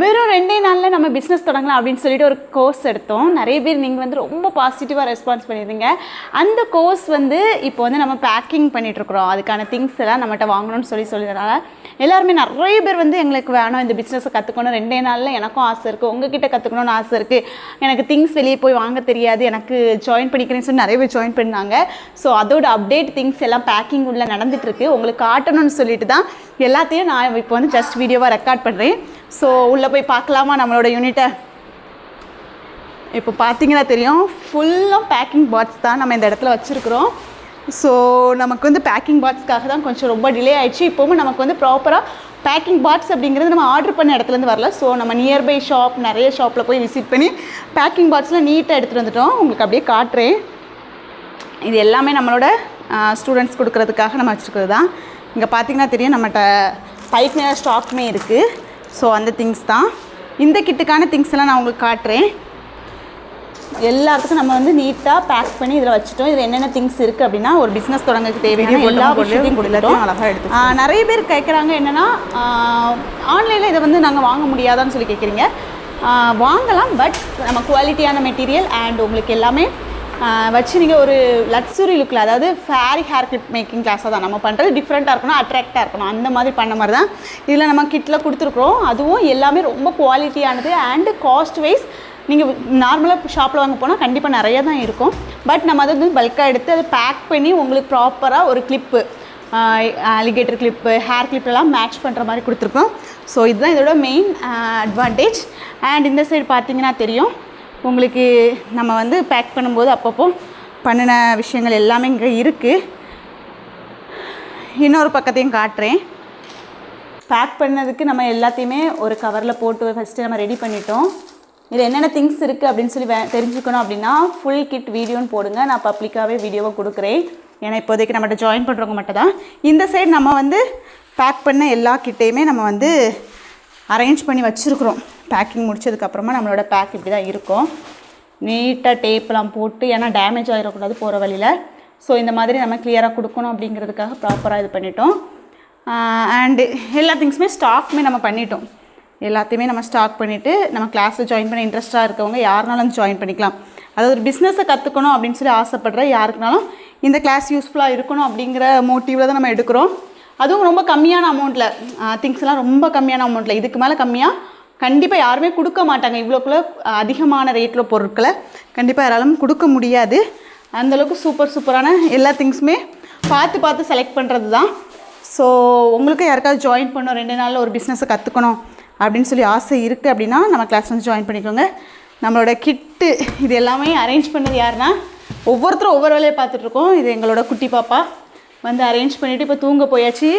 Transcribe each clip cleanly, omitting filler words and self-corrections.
வெறும் 2 நாளில் நம்ம பிஸ்னஸ் தொடங்கலாம் அப்படின்னு சொல்லிட்டு ஒரு கோர்ஸ் எடுத்தோம். நிறைய பேர் நீங்கள் வந்து ரொம்ப பாசிட்டிவாக ரெஸ்பான்ஸ் பண்ணியிருந்தீங்க. அந்த கோர்ஸ் வந்து இப்போ வந்து நம்ம பேக்கிங் பண்ணிகிட்ருக்குறோம். அதுக்கான திங்ஸ் எல்லாம் நம்மகிட்ட வாங்கணும்னு சொல்லிடுறதுனால எல்லாருமே நிறைய பேர் வந்து எங்களுக்கு வேணும் இந்த பிஸ்னஸை கற்றுக்கணும், 2 நாளில் எனக்கும் ஆசை இருக்குது, உங்ககிட்ட கற்றுக்கணும்னு ஆசை இருக்குது, எனக்கு திங்ஸ் வெளியே போய் வாங்க தெரியாது, எனக்கு ஜாயின் பண்ணிக்கிறேன்னு சொல்லி நிறைய பேர் ஜாயின் பண்ணாங்க. ஸோ அதோட அப்டேட் திங்ஸ் எல்லாம் பேக்கிங் உள்ள நடந்துகிட்ருக்கு. உங்களுக்கு காட்டணும்னு சொல்லிட்டு தான் எல்லாத்தையும் நான் இப்போ வந்து ஜஸ்ட் வீடியோவாக ரெக்கார்ட் பண்ணுறேன். ஸோ உள்ளே போய் பார்க்கலாமா நம்மளோட யூனிட்டை? இப்போ பார்த்தீங்கன்னா தெரியும், ஃபுல்லாக பேக்கிங் பாட்ஸ் தான் நம்ம இந்த இடத்துல வச்சுருக்குறோம். ஸோ நமக்கு வந்து பேக்கிங் பாட்ஸ்க்காக தான் கொஞ்சம் ரொம்ப டிலே ஆகிடுச்சு. இப்போவும் நமக்கு வந்து ப்ராப்பராக பேக்கிங் பாட்ஸ் அப்படிங்கிறது நம்ம ஆர்டர் பண்ண இடத்துலேருந்து வரல. ஸோ நம்ம நியர்பை ஷாப் நிறைய ஷாப்பில் போய் விசிட் பண்ணி பேக்கிங் பாட்ஸ்லாம் நீட்டாக எடுத்துகிட்டு வந்துட்டோம். உங்களுக்கு அப்படியே காட்டுறேன். இது எல்லாமே நம்மளோட ஸ்டூடெண்ட்ஸ் கொடுக்குறதுக்காக நம்ம வச்சுருக்கிறது தான். இங்கே பார்த்தீங்கன்னா தெரியும், நம்மகிட்ட பைப் நிறைய ஸ்டாக்குமே இருக்குது. ஸோ அந்த திங்ஸ் தான். இந்த கிட்டுக்கான திங்ஸ் எல்லாம் நான் உங்களுக்கு காட்டுறேன். எல்லாத்துக்கும் நம்ம வந்து நீட்டாக பேக் பண்ணி இதில் வச்சுட்டோம். இதில் என்னென்ன திங்ஸ் இருக்குது அப்படின்னா, ஒரு பிஸ்னஸ் தொடங்கிறதுக்கு தேவையான எல்லா விஷயத்தையும் கொடுத்துட்டோம். அழகாக எடுத்து நிறைய பேர் கேட்குறாங்க என்னென்னா, ஆன்லைனில் இதை வந்து நாங்கள் வாங்க முடியாதான்னு சொல்லி கேட்குறீங்க. வாங்கலாம், பட் நம்ம குவாலிட்டியான மெட்டீரியல் அண்ட் உங்களுக்கு எல்லாமே வச்சு நீங்கள் ஒரு லக்ஸுரி லுக்கில், அதாவது ஃபேரி ஹேர் கிளிப் மேக்கிங் கிளாஸாக தான் நம்ம பண்ணுறது. டிஃப்ரெண்ட்டாக இருக்கணும், அட்ராக்டாக இருக்கணும், அந்த மாதிரி பண்ண மாதிரி தான் இதில் நம்ம கிட்டில் கொடுத்துருக்குறோம். அதுவும் எல்லாமே ரொம்ப குவாலிட்டியானது அண்டு காஸ்ட் வைஸ் நீங்கள் நார்மலாக ஷாப்பில் வாங்க போனால் கண்டிப்பாக நிறையா தான் இருக்கும். பட் நம்ம அதை வந்து பல்காக எடுத்து அதை பேக் பண்ணி உங்களுக்கு ப்ராப்பராக ஒரு கிளிப்பு, அலிகேட்டர் கிளிப்பு, ஹேர் கிளிப்லாம் மேட்ச் பண்ணுற மாதிரி கொடுத்துருக்கோம். ஸோ இதுதான் இதோட மெயின் அட்வான்டேஜ். அண்ட் இந்த சைடு பார்த்தீங்கன்னா தெரியும் உங்களுக்கு, நம்ம வந்து பேக் பண்ணும்போது அப்பப்போ பண்ணின விஷயங்கள் எல்லாமே இங்கே இருக்குது. இன்னொரு பக்கத்தையும் காட்டுறேன். பேக் பண்ணதுக்கு நம்ம எல்லாத்தையுமே ஒரு கவரில் போட்டு ஃபஸ்ட்டு நம்ம ரெடி பண்ணிட்டோம். இதில் என்னென்ன திங்ஸ் இருக்குது அப்படின்னு சொல்லி தெரிஞ்சுக்கணும் அப்படின்னா ஃபுல் கிட் வீடியோன்னு போடுங்க. நான் பப்ளிக்காகவே வீடியோவை கொடுக்குறேன். ஏன்னா இப்போதைக்கு நம்மகிட்ட ஜாயின் பண்ணுறவங்க மட்டும் தான். இந்த சைடு நம்ம வந்து பேக் பண்ண எல்லா கிட்டையுமே நம்ம வந்து அரேஞ்ச் பண்ணி வச்சுருக்குறோம். பேக்கிங் முடிச்சதுக்கப்புறமா நம்மளோட பேக் இப்படி தான் இருக்கும். நீட்டாக டேப்லாம் போட்டு, ஏன்னா டேமேஜ் ஆகிடக்கூடாது போகிற வழியில். ஸோ இந்த மாதிரி நம்ம கிளியராக கொடுக்கணும் அப்படிங்கிறதுக்காக ப்ராப்பராக இது பண்ணிட்டோம். அண்டு எல்லா திங்ஸுமே ஸ்டாக்குமே நம்ம பண்ணிட்டோம். எல்லாத்தையுமே நம்ம ஸ்டாக் பண்ணிவிட்டு நம்ம கிளாஸில் ஜாயின் பண்ண இன்ட்ரெஸ்ட்டாக இருக்கவங்க யாருனாலும் ஜாயின் பண்ணிக்கலாம். அதாவது ஒரு பிஸ்னஸை கற்றுக்கணும் அப்படின்னு சொல்லி ஆசைப்படுற யாருக்குனாலும் இந்த கிளாஸ் யூஸ்ஃபுல்லாக இருக்கணும் அப்படிங்கிற மோட்டிவில் தான் நம்ம எடுக்கிறோம். அதுவும் ரொம்ப கம்மியான அமௌண்ட்டில், திங்ஸ்லாம் ரொம்ப கம்மியான அமௌண்ட்டில், இதுக்கு மேலே கம்மியாக கண்டிப்பாக யாருமே கொடுக்க மாட்டாங்க. இவ்வளோக்குள்ள அதிகமான ரேட்டில் பொருட்களை கண்டிப்பாக யாராலும் கொடுக்க முடியாது. அந்தளவுக்கு சூப்பரான எல்லா திங்ஸுமே பார்த்து செலக்ட் பண்ணுறது தான். ஸோ உங்களுக்கு யாருக்காவது ஜாயின் பண்ணணும், 2 நாளில் ஒரு பிஸ்னஸை கற்றுக்கணும் அப்படின்னு சொல்லி ஆசை இருக்குது அப்படின்னா நம்ம கிளாஸ் வந்து ஜாயின் பண்ணிக்கோங்க. நம்மளோட கிட்டு இது எல்லாமே அரேஞ்ச் பண்ணது யாருன்னா, ஒவ்வொருத்தரும் ஒவ்வொரு வேலையை பார்த்துட்ருக்கோம். இது எங்களோட குட்டி பாப்பா வந்து அரேஞ்ச் பண்ணிவிட்டு இப்போ தூங்க போயாச்சு.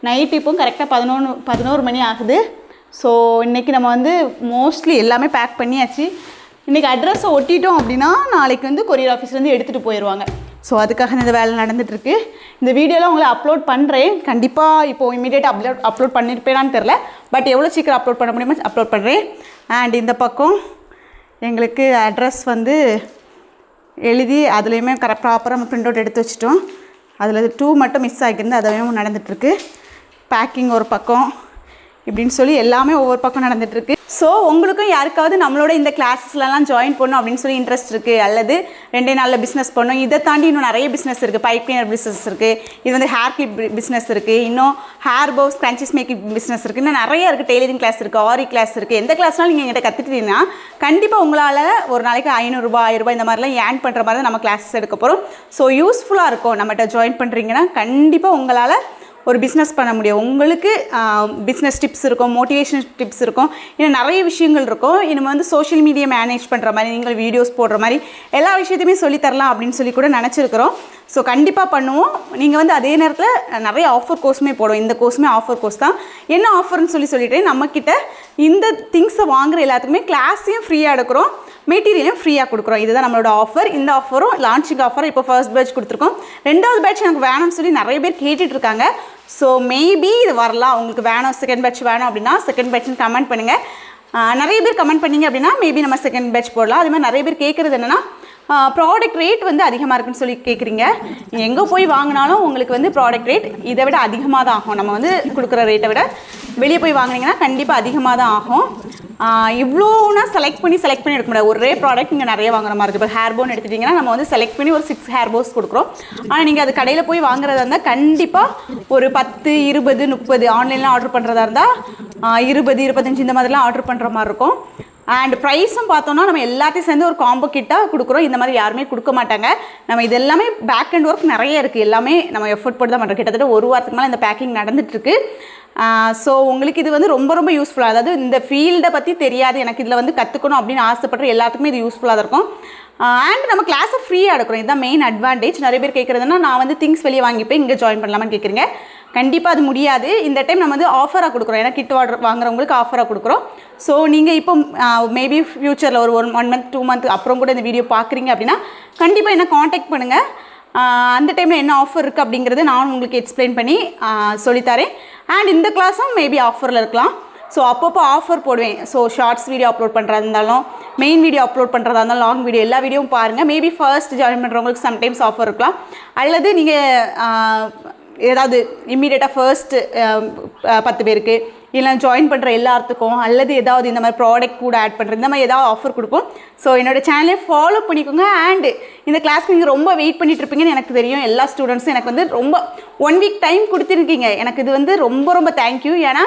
நைட்டு இப்போ கரெக்டாக 11 மணி ஆகுது. ஸோ இன்றைக்கி நம்ம வந்து மோஸ்ட்லி எல்லாமே பேக் பண்ணியாச்சு. இன்றைக்கி அட்ரஸை ஒட்டிட்டோம் அப்படின்னா நாளைக்கு வந்து கொரியர் ஆஃபீஸ்லேருந்து எடுத்துகிட்டு போயிடுவாங்க. ஸோ அதுக்காக இந்த வேலை நடந்துகிட்ருக்கு. இந்த வீடியோலாம் உங்களை அப்லோட் பண்ணுறேன். கண்டிப்பாக இப்போது இமீடியட்டாக அப்லோட் பண்ணியிருப்பேனான்னு தெரில, பட் எவ்வளோ சீக்கிரம் அப்லோட் பண்ண முடியுமோ அப்லோட் பண்ணுறேன். அண்ட் இந்த பக்கம் எங்களுக்கு அட்ரஸ் வந்து எழுதி அதுலேயுமே ப்ராப்பராக நம்ம ப்ரிண்ட் அவுட் எடுத்து வச்சுட்டோம். அதில் 2 மட்டும் மிஸ் ஆகிருந்து, அதுவும் நடந்துகிட்ருக்கு. பேக்கிங் ஒரு பக்கம் இப்படின்னு சொல்லி எல்லாமே ஒவ்வொரு பக்கம் நடந்துகிட்ருக்கு. ஸோ உங்களுக்கும் யாருக்காவது நம்மளோட இந்த கிளாஸஸ்லாம் ஜாயின் பண்ணணும் அப்படின்னு சொல்லி இன்ட்ரெஸ்ட் இருக்குது, அல்லது 2 நாளில் பிஸ்னஸ் பண்ணணும், இதை தாண்டி இன்னும் நிறைய பிஸ்னஸ் இருக்குது. பைப் கிளீனர் பிஸ்னஸ் இருக்குது, இது வந்து ஹேர் கிளிப் பிஸ்னஸ் இருக்குது, இன்னும் ஹேர் பவுஸ் கிரன்ச்சஸ் மேக்கிங் பிஸ்னஸ் இருக்குது, இன்னும் நிறைய இருக்குது. டெய்லரிங் கிளாஸ் இருக்குது, ஆரி கிளாஸ் இருக்குது. எந்த கிளாஸ்னாலும் நீங்கள் எங்கிட்ட கற்றுக்கிட்டீங்கன்னா கண்டிப்பாக உங்களால் ஒரு நாளைக்கு 500 ரூபா 1000 ரூபாய் இந்த மாதிரிலாம் ஏர்ன் பண்ணுற மாதிரி தான் நம்ம கிளாஸஸ் எடுக்க போகிறோம். ஸோ யூஸ்ஃபுல்லாக இருக்கும். நம்மகிட்ட ஜாயின் பண்ணுறீங்கன்னா கண்டிப்பாக உங்களால் ஒரு பிஸ்னஸ் பண்ண முடியும். உங்களுக்கு பிஸ்னஸ் டிப்ஸ் இருக்கும், மோட்டிவேஷன் டிப்ஸ் இருக்கும், இன்னும் நிறைய விஷயங்கள் இருக்கும். இனிமேல் வந்து சோஷியல் மீடியா மேனேஜ் பண்ணுற மாதிரி, நீங்கள் வீடியோஸ் போடுற மாதிரி எல்லா விஷயத்தையுமே சொல்லித்தரலாம் அப்படின்னு சொல்லி கூட நினச்சிருக்கிறோம். ஸோ கண்டிப்பாக பண்ணுவோம். நீங்கள் வந்து அதே நேரத்தில் நிறைய ஆஃபர் கோர்ஸுமே போடுவோம். இந்த கோர்ஸுமே ஆஃபர் கோர்ஸ் தான். என்ன ஆஃபர்னு சொல்லிட்டு நம்மக்கிட்ட இந்த திங்ஸை வாங்குகிற எல்லாத்துக்குமே கிளாஸையும் ஃப்ரீயாக எடுக்கிறோம், மெட்டீரியலும் ஃப்ரீயாக கொடுக்குறோம். இதுதான் நம்மளோட ஆஃபர். இந்த ஆஃபரும் லான்ச்சிங் ஆஃபர். இப்போ ஃபர்ஸ்ட் பேட்ச் கொடுத்துருக்கோம். 2வது பேட்ச் எனக்கு வேணும்னு சொல்லி நிறைய பேர் கேட்டுட்ருக்காங்க. ஸோ மேபி இது வரலாம். உங்களுக்கு வேணும், செகண்ட் பேட்ச் வேணும் அப்படின்னா செகண்ட் பேட்ச்னு கமெண்ட் பண்ணுங்கள். நிறைய பேர் கமெண்ட் பண்ணிங்க அப்படின்னா மேபி நம்ம செகண்ட் பேட்ச் போடலாம். அதே மாதிரி நிறைய பேர் கேட்குறது என்னென்னா, ப்ராடக்ட் ரேட் வந்து அதிகமாக இருக்குன்னு சொல்லி கேட்குறீங்க. எங்கே போய் வாங்கினாலும் உங்களுக்கு வந்து ப்ராடக்ட் ரேட் இதை விட அதிகமாக தான் ஆகும். நம்ம வந்து கொடுக்குற ரேட்டை விட வெளியே போய் வாங்கினீங்கன்னா கண்டிப்பாக அதிகமாக தான் ஆகும். இவ்வளோனா செலக்ட் பண்ணி எடுக்க முடியாது. ஒரே ப்ராடக்ட் நீங்கள் நிறைய வாங்குற மாதிரி இருக்குது. இப்போ ஹேர் போன் எடுத்துட்டிங்கன்னா நம்ம வந்து செலக்ட் பண்ணி ஒரு 6 ஹேர் போஸ் கொடுக்குறோம். ஆனால் நீங்கள் அது கடையில் போய் வாங்குறதா இருந்தால் கண்டிப்பாக ஒரு 10, 20, 30 ஆன்லைனில் ஆர்டர் பண்ணுறதா இருந்தால் 20, 25 இந்த மாதிரிலாம் ஆர்டர் பண்ணுற மாதிரி இருக்கும். அண்ட் ப்ரைஸும் பார்த்தோன்னா நம்ம எல்லாத்தையும் சேர்ந்து ஒரு காம்போ கிட்டாக கொடுக்குறோம். இந்த மாதிரி யாருமே கொடுக்க மாட்டாங்க. நம்ம இது எல்லாமே பேக் அண்ட் ஒர்க் நிறைய இருக்குது. எல்லாமே நம்ம எஃபர்ட் போட்டு தான் பண்ணுறோம். கிட்டத்தட்ட ஒரு வாரத்துக்கு மேலே இந்த பேக்கிங் நடந்துகிட்ருக்கு. ஸோ உங்களுக்கு இது வந்து ரொம்ப ரொம்ப யூஸ்ஃபுல்லாக, அதாவது இந்த ஃபீல்டை பற்றி தெரியாது எனக்கு இதில் வந்து கற்றுக்கணும் அப்படின்னு ஆசைப்படுற எல்லாத்துக்குமே இது யூஸ்ஃபுல்லாக தான் இருக்கும். அண்ட் நம்ம கிளாஸை ஃப்ரீயாக எடுக்கிறோம். இதுதான் மெயின் அட்வான்டேஜ். நிறைய பேர் கேட்குறதுன்னா நான் வந்து திங்ஸ் வெளியே வாங்கிப்பேன் இங்கே ஜாயின் பண்ணலாமான்னு கேட்குறீங்க. கண்டிப்பாக அது முடியாது. இந்த டைம் நம்ம வந்து ஆஃபராக கொடுக்குறோம். ஏன்னா கிட் ஆர்டர் வாங்குறவங்களுக்கு ஆஃபராக கொடுக்குறோம். ஸோ நீங்கள் இப்போ மேபி ஃப்யூச்சரில் ஒரு 1 month 2 month அப்புறம் கூட இந்த வீடியோ பார்க்குறீங்க அப்படின்னா கண்டிப்பாக என்ன காண்டாக்ட் பண்ணுங்கள். அந்த டைமில் என்ன ஆஃபர் இருக்குது அப்படிங்கிறத நான் உங்களுக்கு எக்ஸ்பிளைன் பண்ணி சொல்லித்தரேன். அண்ட் இந்த கிளாஸும் மேபி ஆஃபரில் இருக்கலாம். ஸோ அப்பப்போ ஆஃபர் போடுவேன். ஸோ ஷார்ட்ஸ் வீடியோ அப்லோட் பண்ணுறதா இருந்தாலும் மெயின் வீடியோ அப்லோட் பண்ணுறதா இருந்தாலும் லாங் வீடியோ எல்லா வீடியோவும் பாருங்கள். மேபி ஃபர்ஸ்ட் ஜாயின் பண்ணுறவங்களுக்கு சம்டைம்ஸ் ஆஃபர் இருக்கலாம். அல்லது நீங்கள் ஏதாவது இம்மீடியட்டாக ஃபர்ஸ்ட்டு 10 பேருக்கு இல்லை ஜாயின் பண்ணுற எல்லாத்துக்கும் அல்லது ஏதாவது இந்த மாதிரி ப்ராடக்ட் கூட ஆட் பண்ணுறது இந்த மாதிரி ஏதாவது ஆஃபர் கொடுப்போம். ஸோ என்னோடய சேனலை ஃபாலோ பண்ணிக்கோங்க. அண்டு இந்த கிளாஸ்க்கு நீங்கள் ரொம்ப வெயிட் பண்ணிகிட்ருப்பீங்கன்னு எனக்கு தெரியும். எல்லா ஸ்டூடெண்ட்ஸும் எனக்கு வந்து ரொம்ப 1 week டைம் கொடுத்துருக்கீங்க. எனக்கு இது வந்து ரொம்ப ரொம்ப தேங்க்யூ. ஏன்னா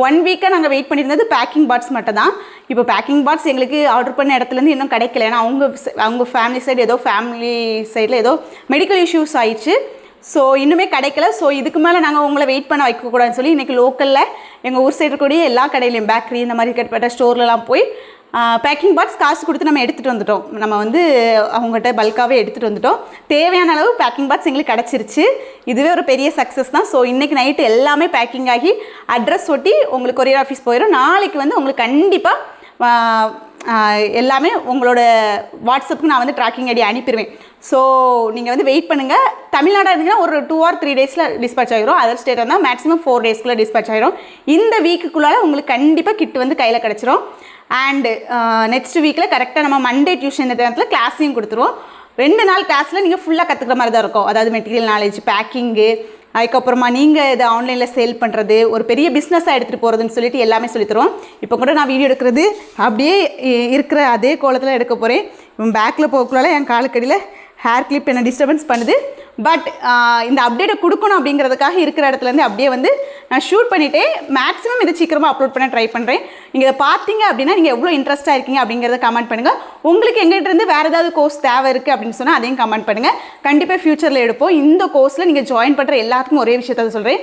1 week நாங்கள் வெயிட் பண்ணியிருந்தது பேக்கிங் பாட்ஸ் மட்டும் தான். இப்போ பேக்கிங் பாட்ஸ் எங்களுக்கு ஆர்டர் பண்ண இடத்துலேருந்து இன்னும் கிடைக்கல. ஏன்னா அவங்க ஃபேமிலி சைடு ஏதோ ஃபேமிலி சைடில் ஏதோ மெடிக்கல் இஷ்யூஸ் ஆயிடுச்சு. ஸோ இன்னுமே கிடைக்கல. ஸோ இதுக்கு மேலே நாங்கள் உங்களை வெயிட் பண்ண வைக்கக்கூடாதுன்னு சொல்லி இன்றைக்கி லோக்கலில் எங்கள் ஊர் சைடு இருக்கக்கூடிய எல்லா கடையிலையும் பேக்கரி இந்த மாதிரி கட்டப்பட்ட ஸ்டோர்லலாம் போய் பேக்கிங் பாக்ஸ் காசு கொடுத்து நம்ம எடுத்துகிட்டு வந்துட்டோம். நம்ம வந்து அவங்ககிட்ட பல்காகவே எடுத்துகிட்டு வந்துட்டோம். தேவையான அளவு பேக்கிங் பாக்ஸ் எங்களுக்கு கிடச்சிருச்சு. இதுவே ஒரு பெரிய சக்ஸஸ் தான். ஸோ இன்றைக்கி நைட்டு எல்லாமே பேக்கிங் ஆகி அட்ரஸ் ஒட்டி உங்களுக்கு கொரியர் ஆஃபீஸ் போயிடும். நாளைக்கு வந்து உங்களுக்கு கண்டிப்பாக எல்லாமே உங்களோட வாட்ஸ்அப்புக்கு நான் வந்து ட்ராக்கிங் ஐடி அனுப்பிடுவேன். ஸோ நீங்கள் வந்து வெயிட் பண்ணுங்கள். தமிழ்நாடாக இருந்தீங்கன்னா ஒரு 2 or 3 days டிஸ்பேச் ஆகிரும். அதர் ஸ்டேட் இருந்தால் மேக்ஸிமம் 4 days டிஸ்பேச் ஆகிரும். இந்த வீக்குக்குள்ளார உங்களுக்கு கண்டிப்பாக கிட் வந்து கையில் கிடச்சிரும். அண்டு நெக்ஸ்ட் வீக்கில் கரெக்டாக நம்ம மண்டே டியூஷன் இந்த நேரத்தில் கிளாஸையும் கொடுத்துருவோம். 2 நாள் கிளாஸில் நீங்கள் ஃபுல்லாக கற்றுக்கிற மாதிரி தான் இருக்கும். அதாவது மெட்டீரியல் நாலேஜ், பேக்கிங்கு, அதுக்கப்புறமா நீங்கள் இதை ஆன்லைனில் சேல் பண்ணுறது, ஒரு பெரிய பிஸ்னஸாக எடுத்துகிட்டு போகிறதுன்னு சொல்லிட்டு எல்லாமே சொல்லித்தருவோம். இப்போ கூட நான் வீடியோ எடுக்கிறது அப்படியே இருக்கிற அதே கோலத்தில் எடுக்க போகிறேன். இப்போ பேக்கில் போகக்குள்ளால என் காலுக்கடியில் ஹேர் கிளிப் என்ன டிஸ்டர்பன்ஸ் பண்ணுது. பட் இந்த அப்டேட்டை கொடுக்கணும் அப்படிங்கிறதுக்காக இருக்கிற இடத்துலேருந்து அப்படியே வந்து நான் ஷூட் பண்ணிவிட்டேன். மேக்ஸிமம் இதை சீக்கிரமாக அப்லோட் பண்ண ட்ரை பண்ணுறேன். நீங்கள் இதை பார்த்தீங்க அப்படின்னா நீங்கள் எவ்வளோ இன்ட்ரெஸ்ட்டாக இருக்கீங்க அப்படிங்கிறத கமெண்ட் பண்ணுங்கள். உங்களுக்கு எங்கள்கிட்ட இருந்து வேறு ஏதாவது கோர்ஸ் தேவை இருக்குது அப்படின்னு சொன்னால் அதையும் கமெண்ட் பண்ணுங்கள். கண்டிப்பாக ஃப்யூச்சரில் எடுப்போம். இந்த கோர்ஸில் நீங்கள் ஜாயின் பண்ணுற எல்லாத்துக்கும் ஒரே விஷயத்த சொல்கிறேன்.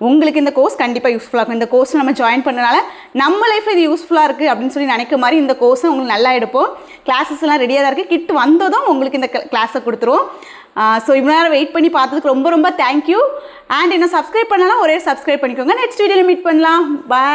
உங்களுக்கு இந்த கோர்ஸ் கண்டிப்பாக யூஸ்ஃபுல்லாக இருக்கும். இந்த கோர்ஸ் நம்ம ஜாயின் பண்ணனால நம்ம லைஃப்பில் இது யூஸ்ஃபுல்லாக இருக்குது அப்படின்னு சொல்லி நினைக்க மாதிரி இந்த கோர்ஸை உங்களுக்கு நல்லா எடுப்போம். கிளாஸஸ் எல்லாம் ரெடியாக தான் இருக்குது. கிட் வந்ததும் உங்களுக்கு இந்த கிளாஸை கொடுத்துருவோம். ஸோ இவ்வளோ நேரம் வெயிட் பண்ணி பார்த்ததுக்கு ரொம்ப ரொம்ப தேங்க்யூ. அண்ட் இன்னும் சப்ஸ்கிரைப் பண்ணலாம் ஒரே சப்ஸ்கிரைப் பண்ணிக்கோங்க. நெக்ஸ்ட் வீடியோவில் மீட் பண்ணலாம். பாய்.